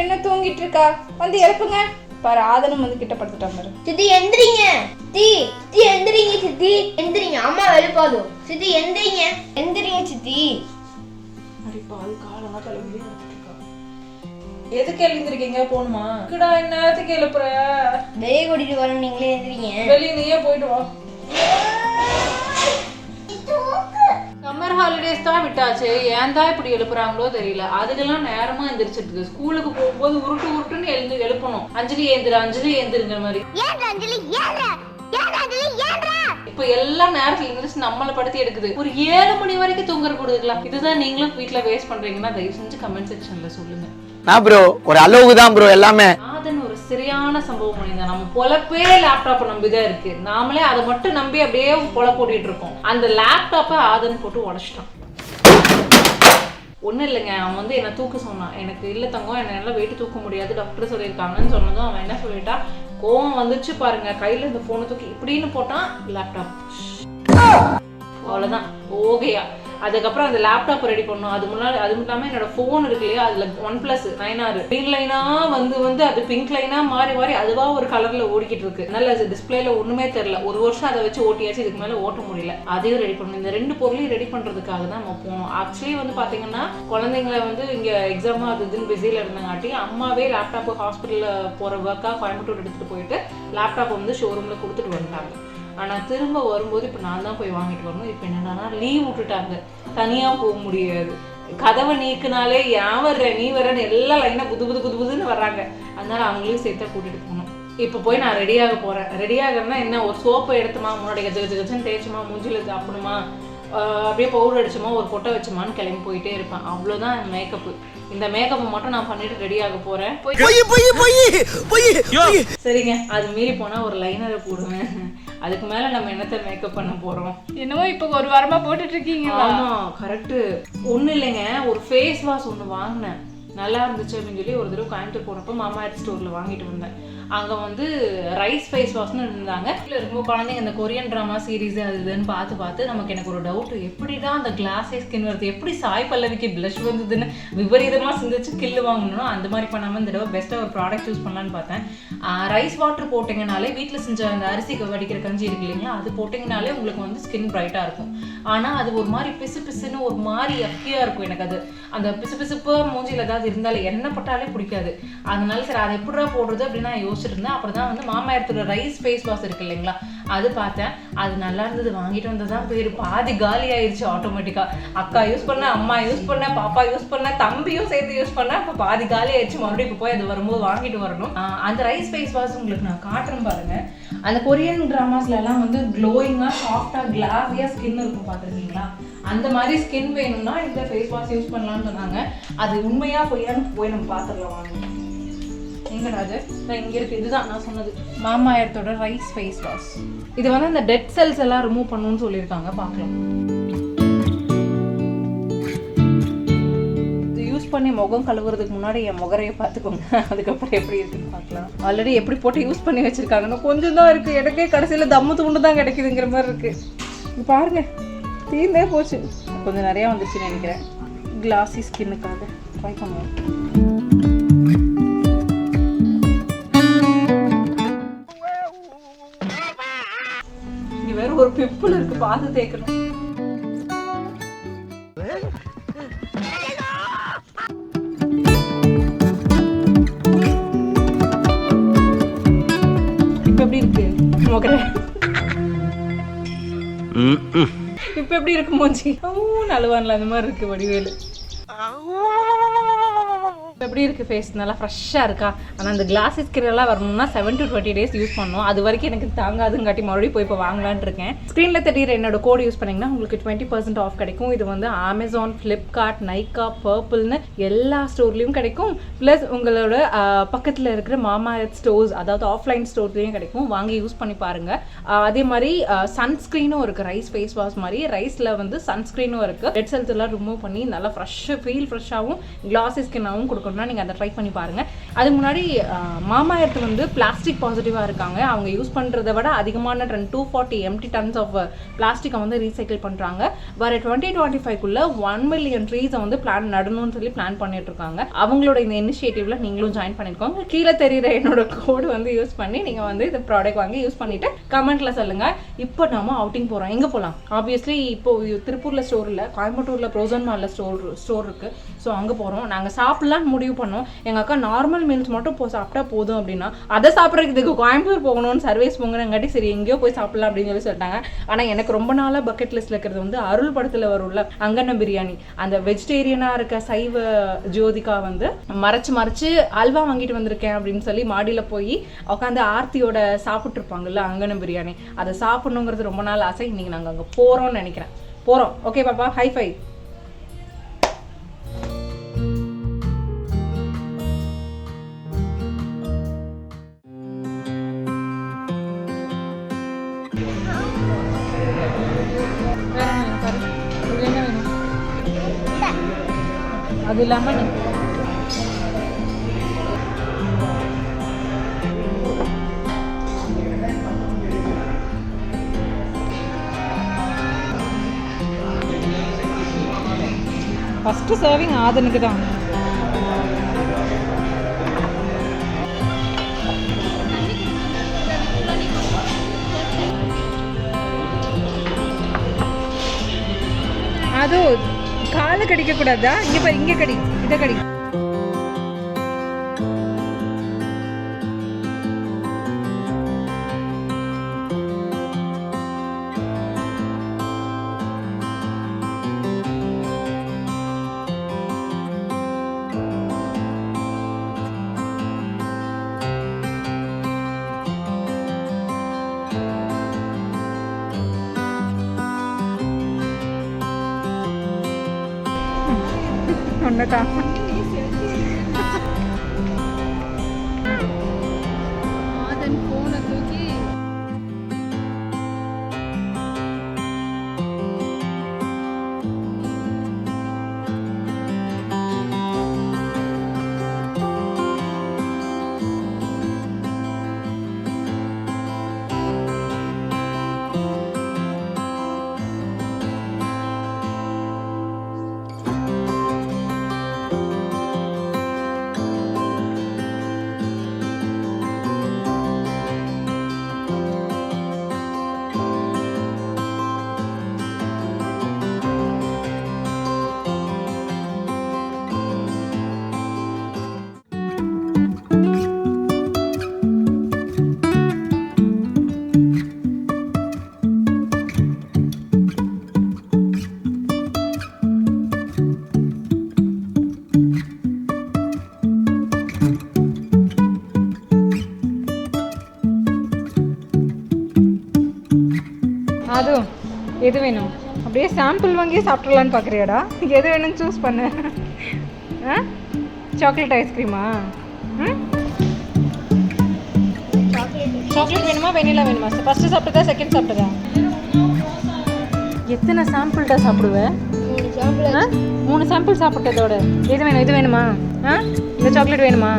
என்ன தூங்கிட்டு இருக்கா? வந்து எழுப்புங்க. பாரு ஆதனும் வந்து கிட்ட படுத்துட்டான் பாரு. சித்தி எந்திரிங்க. சித்தி எந்திரிங்க. சித்தி எந்திரிங்க. அம்மா எழுப்பாதோ. சித்தி எந்திரிங்க. எந்திரிங்க சித்தி. அடி பால் காலமா தலைவலி வந்துட்டு இருக்கா. எதுக்கு எழுந்திருக்கீங்க? போணுமா? கிடா என்னத்துக்கு எழுப்புற? வெளியே கூட்டிட்டு வரணும். நீங்களே எந்திரிங்க. வெளியிலேயே போயிட்டு வா. சம்மர் ஹாலிடேஸ் தான் விட்டாச்சு, ஏன் தான் இப்படி எழுப்புறாங்களோ தெரியல. அதுக்கெல்லாம் நேரமா எந்திரிச்சிட்டு ஸ்கூலுக்கு போகும்போது உருட்டுன்னு எழுப்பணும். அஞ்சலி ஏந்திருங்கிற மாதிரி. இப்ப எல்லா நேரத்துல எந்திரிச்சு நம்மளை படுத்தி எடுக்குது. ஒரு 7 மணி வரைக்கும் தூங்குற கொடுக்கலாம். இதுதான் நீங்களும் வீட்டுல வேஸ்ட் பண்றீங்கன்னா தயவு செஞ்சு கமெண்ட் செக்ஷன்ல சொல்லுங்க. நான் ப்ரோ ஒரு அளவுக்கு தான் ப்ரோ எல்லாமே. ஆதன் ஒரு சரியான சம்பவம் பண்ணிதான். நம்ம பொழப்பே லேப்டாப்பை நம்பிதான் இருக்கு. நாமளே அதை மட்டும் நம்பி அப்படியே பொழப்பு போட்டுட்டு இருக்கோம். அந்த லேப்டாப்பை ஆதன் போட்டு உடைச்சிட்டான். ஒன்றும் இல்லைங்க, அவன் வந்து என்னை தூக்க சொன்னான். எனக்கு இல்லை தங்கம், என்னால் வெயிட்டு தூக்க முடியாது, டாக்டர் சொல்லியிருக்காங்கன்னு சொன்னதும் அவன் என்ன சொல்லிட்டான், கோவம் வந்துச்சு பாருங்க, கையில் இந்த ஃபோனை தூக்கி இப்படின்னு போட்டான். லேப்டாப் அவ்வளோதான் ஓகேயா. அதுக்கப்புறம் அந்த லேப்டாப் ரெடி பண்ணோம். அது இல்லாமல் என்னோட ஃபோன் இருக்கு இல்லையா, அதில் OnePlus 9R க்ரீன் லைனா வந்து அது பிங்க் லைனா மாறி அதுவா ஒரு கலர்ல ஓடிக்கிட்டு இருக்கு. அதனால அது டிஸ்பிளேல ஒண்ணுமே தெரியல. ஒரு வருஷம் அதை வச்சு ஓட்டியாச்சு, இதுக்கு மேல ஓட்ட முடியல. அதையும் ரெடி பண்ணணும். இந்த 2 பொருளையும் ரெடி பண்றதுக்காக தான் நம்ம போனோம். ஆக்சுவலி வந்து பாத்தீங்கன்னா குழந்தைங்களை வந்து இங்க எக்ஸாம் அதுன்னு பிஸியில இருந்தங்காட்டி அம்மாவே லேப்டாப் ஹாஸ்பிட்டல்ல போற ஒர்க்கா கோயம்புத்தூர் எடுத்துட்டு போயிட்டு லேப்டாப் வந்து ஷோரூம்ல கொடுத்துட்டு வந்துட்டாங்க. ஆனா திரும்ப வரும்போது இப்ப நான் தான் போய் வாங்கிட்டு வரணும். இப்ப என்னன்னா லீவ் விட்டுட்டாங்க, தனியா போக முடியாது. கதவை நீக்குனாலே ஏன் வர்ற நீ வர்றன்னு எல்லா லைனா புதுன்னு வர்றாங்க. அதனால அவங்களையும் சேர்த்தா கூட்டிட்டு போகணும். இப்ப போய் நான் ரெடியாக போறேன். ரெடியாகனா என்ன, ஒரு சோப்பை எடுத்துமா, முன்னாடி கஜகஜன்னு தேய்ச்சுமா, மூஞ்சில சாப்பிடுமா, அப்படியே பவுடர் அடிச்சுமா, ஒரு பொட்டை வச்சுமான்னு கிளம்பி போயிட்டே இருப்பேன். அவ்வளவுதான் மேக்கப்பு. இந்த மேக்கப்பை மட்டும் நான் பண்ணிட்டு ரெடியாக போறேன். சரிங்க, அது மீறி போனா ஒரு லைனரை போடுவேன். அதுக்கு மேல நம்ம என்னத்த மேக்கப் பண்ண போறோம்? என்னமோ இப்ப ஒரு வாரமா போட்டுட்டு இருக்கீங்க. ஆமா கரெக்ட். ஒண்ணு இல்லைங்க, ஒரு ஃபேஸ் வாஷ் ஒண்ணு வாங்கினேன், நல்லா இருந்துச்சு அப்படின்னு சொல்லி ஒரு தடவை கோயம்புத்தூர் போனப்போ மாமா எர்த் ஸ்டோர்ல வாங்கிட்டு வந்தேன். அங்கே வந்து ரைஸ் ஃபேஸ் வாஷ்னு இருந்தாங்க. இதில் இருக்கும்போது குழந்தைங்க இந்த கொரியன் ட்ராமா சீரீஸ் அது இதுன்னு பார்த்து நமக்கு எனக்கு ஒரு டவுட், எப்படி தான் அந்த கிளாஸே ஸ்கின் வருது, எப்படி சாய் பல்லவிக்கு ப்ளஷ் வந்ததுன்னு விபரீதமாக சிந்திச்சு கில்லு வாங்கணும். அந்த மாதிரி பண்ணாமல் இந்த தடவை பெஸ்ட்டாக ஒரு ப்ராடக்ட் யூஸ் பண்ணலான்னு பார்த்தேன். ரைஸ் வாட்டர் போட்டிங்கனாலே, வீட்டில் செஞ்ச அந்த அரிசி வடிக்கிற கஞ்சி இருக்கு இல்லைங்களா, அது போட்டிங்கனாலே உங்களுக்கு வந்து ஸ்கின் பிரைட்டாக இருக்கும். ஆனால் அது ஒரு மாதிரி பிசுன்னு ஒரு மாதிரி அக்கியாக இருக்கும். எனக்கு அது அந்த பிசுப்பு மூஞ்சியில் ஏதாவது இருந்தாலும் எண்ணெய் பட்டாலே பிடிக்காது. அதனால சரி அதை எப்படிடா போடுறது அப்படின்னு நான் யோசிச்சுட்டு இருந்தேன். அப்புறம் தான் வந்து மாமா எடுத்துகிற ரைஸ் ஃபேஸ் வாஷ் இருக்கு இல்லைங்களா, அது பார்த்தேன். அது நல்லா இருந்தது, வாங்கிட்டு வந்ததான் பேர். பாதி காலி ஆயிடுச்சு ஆட்டோமேட்டிக்காக. அக்கா யூஸ் பண்ண, அம்மா யூஸ் பண்ண, பாப்பா யூஸ் பண்ண, தம்பியும் சேர்த்து யூஸ் பண்ண, இப்போ பாதி காலி ஆயிடுச்சு. மறுபடியும் இப்போ போய் அது வரும்போது வாங்கிட்டு வரணும். அந்த ரைஸ் ஃபேஸ் வாஷ் உங்களுக்கு நான் காட்டுறேன் பாருங்க. அந்த கொரியன் டிராமாஸ்ல எல்லாம் வந்து க்ளோயிங்கா சாஃப்டா கிளாஸியா ஸ்கின் இருக்கும், பார்த்துருக்கீங்களா? அந்த மாதிரி ஸ்கின் வேணும்னா இந்த ஃபேஸ் வாஷ் யூஸ் பண்ணலாம்னு சொன்னாங்க. அது உண்மையா பொய்யான்னு போய் நம்ம பார்த்துடலாம் வாங்க. எங்க ராஜர் இங்க இருக்கு, இதுதான் நான் சொன்னது, மாமா எர்த்தோட ரைஸ் ஃபேஸ் வாஷ். இது வந்து அந்த டெட் செல்ஸ் எல்லாம் ரிமூவ் பண்ணணும்னு சொல்லியிருக்காங்க. பார்க்கலாம். இது யூஸ் பண்ணி முகம் கழுவுறதுக்கு முன்னாடி என் முகரையை பார்த்துக்கோங்க, அதுக்கப்புறம் எப்படி இருக்குன்னு பார்க்கலாம். ஆல்ரெடி எப்படி போட்டு யூஸ் பண்ணி வச்சிருக்காங்கன்னு கொஞ்சம் தான் இருக்கு. எனக்கே கடைசியில் தம்மு துண்டு தான் கிடைக்குதுங்கிற மாதிரி இருக்கு. பாருங்க, தீர்ந்தே போச்சு. கொஞ்சம் நிறையா வந்துச்சுன்னு நினைக்கிறேன். கிளாஸி ஸ்கின்னுக்காக ட்ரை பண்ணுவோம். இங்க வேற ஒரு பிம்பிள் இருக்கு, பார்த்து தேய்க்கணும். இப்ப எப்படி இருக்கு முகரை? இப்ப எப்படி இருக்கு மூஞ்சி? நழுவான்ல அந்த மாதிரி இருக்கு வடிவேலு. எப்படி இருக்கு ஃபேஸ்? நல்லா ஃப்ரெஷ்ஷாக இருக்கா? ஆனால் அந்த கிளாஸ் ஸ்கின் எல்லாம் வரணும்னா 7 to 20 days யூஸ் பண்ணணும். அது வரைக்கும் எனக்கு தாங்காதுங்காட்டி மறுபடியும் போய் இப்போ வாங்கலான்னு இருக்கேன். ஸ்க்ரீனில் தெரியுற என்னோட கோடு யூஸ் பண்ணிங்கன்னா உங்களுக்கு 20% ஆஃப் கிடைக்கும். இது வந்து அமேசான், ஃப்ளிப்கார்ட், நைக்கா, பர்பிள்னு எல்லா ஸ்டோர்லேயும் கிடைக்கும். ப்ளஸ் உங்களோட பக்கத்தில் இருக்கிற மாமா எர்த் ஸ்டோர்ஸ், அதாவது ஆஃப்லைன் ஸ்டோர்லேயும் கிடைக்கும். வாங்கி யூஸ் பண்ணி பாருங்கள். அதே மாதிரி சன்ஸ்க்ரீனும் இருக்குது. ரைஸ் ஃபேஸ் வாஷ் மாதிரி ரைஸில் வந்து சன்ஸ்க்ரீனும் இருக்குது. ரெட் செல்ஸ் எல்லாம் ரிமூவ் பண்ணி நல்லா ஃப்ரெஷ்ஷாகவும் கிளாஸி ஸ்கின்னாகவும் கொடுக்கணும். சொல்கிறேன்னா நீங்கள் அதை ட்ரை பண்ணி பாருங்கள். அதுக்கு முன்னாடி மாமா எர்த் வந்து பிளாஸ்டிக் பாசிட்டிவாக இருக்காங்க. அவங்க யூஸ் பண்ணுறதை விட அதிகமான 240 empty tons ஆஃப் பிளாஸ்டிக்கை வந்து ரீசைக்கிள் பண்ணுறாங்க. வர 2025 1 million ட்ரீஸை வந்து நடணும்னு சொல்லி பிளான் பண்ணிட்டு இருக்காங்க. அவங்களோட இந்த இனிஷியேட்டிவ்ல நீங்களும் ஜாயின் பண்ணிருக்கோங்க. கீழே தெரியுற என்னோட கோடு வந்து யூஸ் பண்ணி நீங்கள் வந்து இந்த ப்ராடக்ட் வாங்கி யூஸ் பண்ணிட்டு கமெண்ட்ல சொல்லுங்க. இப்போ நாம அவுட்டிங் போகிறோம். எங்கே போகலாம்? ஆப்வியஸ்லி இப்போ திருப்பூரில் ஸ்டோர் இல்லை, கோயம்புத்தூரில் ப்ரோசன் மாலில் ஸ்டோர் இருக்குது. ஸோ அங்கே போகிறோம். நாங்கள் சாப்பிட்லான்னு முடிவு பண்ணோம். எங்கள் அக்கா நார்மல் மீல்ஸ் மட்டும் சாப்பிட்டா போதும் அப்படின்னா, அதை சாப்பிட்றதுக்கு கோயம்புத்தூர் போகணும்னு சர்வீஸ் போங்கிறங்காட்டி சரி எங்கேயோ போய் சாப்பிடலாம் அப்படின்னு சொல்லிட்டாங்க. ஆனால் எனக்கு ரொம்ப நாளாக பக்கெட் லிஸ்ட்டில் இருக்கிறது வந்து அருள் படத்தில் வரும்ல அங்கண்ண பிரியாணி, அந்த வெஜிடேரியனாக இருக்க சைவ ஜோதிகா வந்து மறைச்சு அல்வா வாங்கிட்டு வந்திருக்கேன் அப்படின்னு சொல்லி மாடியில் போய் உட்காந்து ஆர்த்தியோட சாப்பிட்டு இருப்பாங்கல்ல அங்கண்ண பிரியாணி, அதை சாப்பிடணுங்கிறது ரொம்ப நாள் ஆசை. இன்னைக்கு நாங்கள் அங்கே போகிறோம்னு நினைக்கிறேன். போகிறோம். ஓகே பாப்பா, ஹை-ஃபை. அது இல்லாமல் ஃபஸ்ட்டு சர்விங் ஆதனுக்கு தான். அது காலை கடிக்க கூடாதா? இங்கே கடி, இதை கடி. ஒன்றுதான் ஆதன் போனை தூக்கி அதுவும் எது வேணும்? அப்படியே சாம்பிள் வாங்கி சாப்பிட்றலான்னு பார்க்குறியாடா? எது வேணும்னு சூஸ் பண்ணு. சாக்லேட் ஐஸ்கிரீமா? சாக்லேட் வேணுமா வெனிலா வேணுமா? ஃபஸ்ட்டு சாப்பிட்டதா செகண்ட் சாப்பிட்டதா? எத்தனை சாம்பிள்டா சாப்பிடுவேன்? 3 சாம்பிள் சாப்பிட்டதோட எது வேணும்? இது வேணுமா? இந்த சாக்லேட் வேணுமா?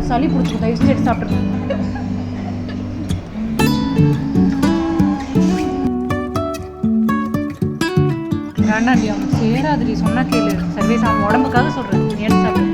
சளி பிடிச்சிருக்கு, தயவு செஞ்சு எடுத்து சாப்பிட்ருங்க. வேண்டாண்டி, அவன் சேராதுடி, சொன்னா கேளு. சர்வீஸ் அவன் உடம்புக்காக சொல்கிறேன், எடுத்து சாப்பிடு.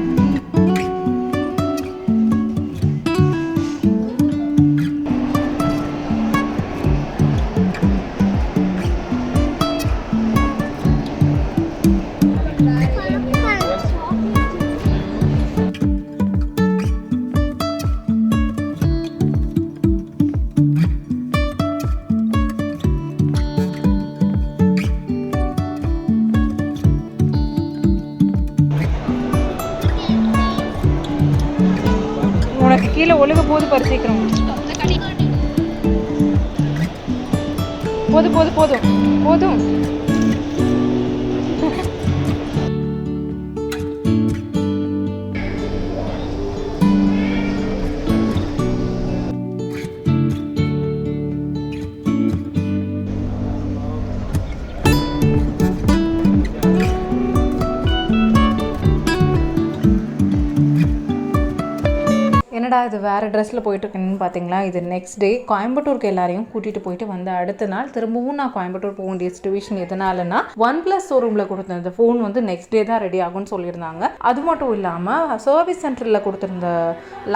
உனக்கு கீழே ஒழுக போது பறிச்சிக்கிறோம். போதும் போதும் போதும் போதும். என்னடா இது வேறு ட்ரெஸ்ஸில் போயிட்டுருக்கேன்னு பார்த்தீங்களா, இது நெக்ஸ்ட் டே கோயம்புத்தூருக்கு எல்லாரையும் கூட்டிகிட்டு போயிட்டு வந்த அடுத்த நாள் திரும்பவும் நான் கோயம்புத்தூர் போக வேண்டிய சிச்சுவேஷன். எதனாலனா OnePlus ஷோரூமில் கொடுத்த இந்த ஃபோன் வந்து நெக்ஸ்ட் டே தான் ரெடி ஆகும்னு சொல்லியிருந்தாங்க. அது மட்டும் இல்லாமல் சர்வீஸ் சென்டரில் கொடுத்துருந்த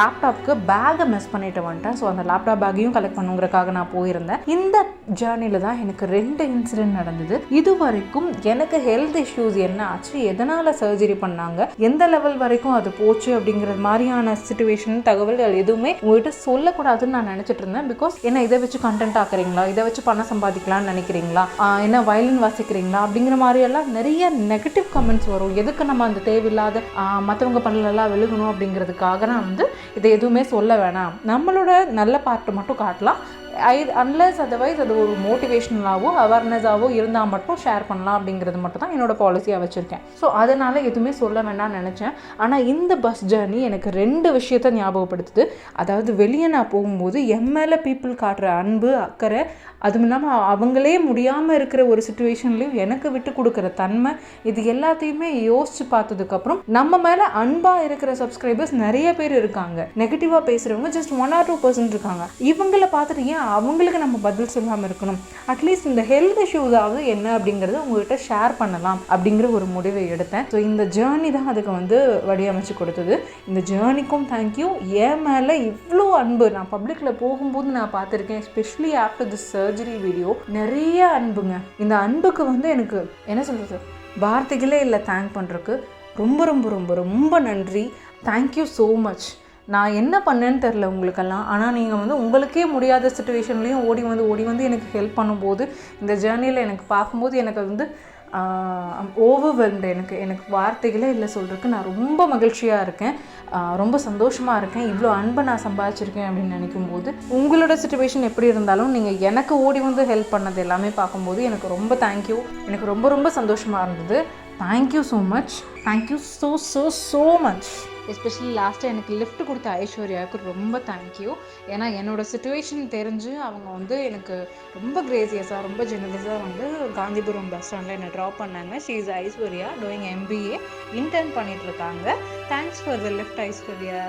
லேப்டாப்க்கு பேக்கை மிஸ் பண்ணிட்டு வந்துட்டேன். ஸோ அந்த லேப்டாப் பேக்கையும் கலெக்ட் பண்ணுங்கிறக்காக நான் போயிருந்தேன். இந்த ஜேர்னியில் தான் எனக்கு 2 இன்சிடென்ட் நடந்தது. இது வரைக்கும் எனக்கு ஹெல்த் இஷ்யூஸ் என்ன ஆச்சு, எதனால் சர்ஜரி பண்ணாங்க, எந்த லெவல் வரைக்கும் அது போச்சு அப்படிங்கிற மாதிரியான சிச்சுவேஷன் தகவல்கள் எதுவுமே உங்கள்கிட்ட சொல்லக்கூடாதுன்னு நான் நினச்சிட்டு இருந்தேன். பிகாஸ் என்ன இதை வச்சு கண்டென்ட் ஆக்குறீங்களா, இதை வச்சு பணம் சம்பாதிக்கலாம்னு நினைக்கிறீங்களா, என்ன வயலின் வாசிக்கிறீங்களா அப்படிங்கிற மாதிரியெல்லாம் நிறைய நெகட்டிவ் கமெண்ட்ஸ் வரும். எதுக்கு நம்ம அந்த தேவையில்லாத மற்றவங்க பண்ணலாம் விழுகணும் அப்படிங்கிறதுக்காக நான் வந்து இதை எதுவுமே சொல்ல வேணாம், நம்மளோட நல்ல பார்ட்டை மட்டும் காட்டலாம். அன்லெஸ் அதர்வைஸ் அது ஒரு மோட்டிவேஷனலாகவோ அவேர்னஸாகவோ இருந்தால் மட்டும் ஷேர் பண்ணலாம் அப்படிங்கிறது மட்டும் தான் என்னோட பாலிசியாக வச்சுருக்கேன். ஸோ அதனால் எதுவுமே சொல்ல வேண்டாம்னு நினச்சேன். ஆனால் இந்த பஸ் ஜேர்னி எனக்கு 2 விஷயத்தை ஞாபகப்படுத்துது. அதாவது வெளியே நான் போகும்போது என் மேலே பீப்புள் காட்டுற அன்பு அக்கறை, அதுவும் இல்லாமல் அவங்களே முடியாமல் இருக்கிற ஒரு சிச்சுவேஷன்லேயும் எனக்கு விட்டு கொடுக்குற தன்மை, இது எல்லாத்தையுமே யோசித்து பார்த்ததுக்கப்புறம் நம்ம மேலே அன்பாக இருக்கிற சப்ஸ்கிரைபர்ஸ் நிறைய பேர் இருக்காங்க. நெகட்டிவாக பேசுகிறவங்க ஜஸ்ட் 1 or 2% இருக்காங்க. இவங்களை பார்த்துட்டு ஏன் அவங்களுக்கு நம்ம பதில் சொல்லாமல் இருக்கணும்? அட்லீஸ்ட் இந்த ஹெல்த் இஷ்யூஸாவது என்ன அப்படிங்கிறத உங்கள்கிட்ட ஷேர் பண்ணலாம் அப்படிங்கிற ஒரு முடிவை எடுத்தேன். ஸோ இந்த ஜேர்னி தான் அதுக்கு வந்து வடிவமைச்சு கொடுத்தது. இந்த ஜேர்னிக்கும் தேங்க்யூ. என் மேலே இவ்வளோ அன்பு நான் பப்ளிக்கில் போகும்போது நான் பார்த்துருக்கேன். Especially after this surgery video நிறைய அன்புங்க. இந்த அன்புக்கு வந்து எனக்கு என்ன சொல்கிறது, வார்த்தைகளே இல்லை தேங்க் பண்ணுறதுக்கு. ரொம்ப ரொம்ப ரொம்ப ரொம்ப நன்றி. Thank you so much. நான் என்ன பண்ணேன்னு தெரில உங்களுக்கெல்லாம், ஆனால் நீங்கள் வந்து உங்களுக்கே முடியாத சிச்சுவேஷன்லேயும் ஓடி வந்து எனக்கு ஹெல்ப் பண்ணும்போது, இந்த ஜேர்னியில் எனக்கு பார்க்கும்போது எனக்கு வந்து ஓவர்வெல்ம்டு. எனக்கு வார்த்தைகளே இல்லை சொல்கிறதுக்கு. நான் ரொம்ப மகிழ்ச்சியாக இருக்கேன், ரொம்ப சந்தோஷமாக இருக்கேன். இவ்வளோ அன்பை நான் சம்பாதிச்சிருக்கேன் அப்படின்னு நினைக்கும்போது, உங்களோட சிச்சுவேஷன் எப்படி இருந்தாலும் நீங்கள் எனக்கு ஓடி வந்து ஹெல்ப் பண்ணது எல்லாமே பார்க்கும்போது எனக்கு ரொம்ப தேங்க்யூ. எனக்கு ரொம்ப ரொம்ப சந்தோஷமாக இருந்தது. Thank you so much. Thank you so much. Especially லாஸ்ட்டாக எனக்கு லிஃப்ட் கொடுத்த ஐஸ்வர்யாவுக்கு ரொம்ப தேங்க்யூ. ஏன்னா என்னோடய சிச்சுவேஷன் தெரிஞ்சு அவங்க வந்து எனக்கு ரொம்ப கிரேசியஸாக ரொம்ப ஜெனரஸாக வந்து காந்திபுரம் பஸ் ஸ்டாண்டில் என்னை ட்ராப் பண்ணாங்க. She is Aishwarya, doing MBA, intern பண்ணிகிட்ருக்காங்க. Thanks for the lift Aishwarya.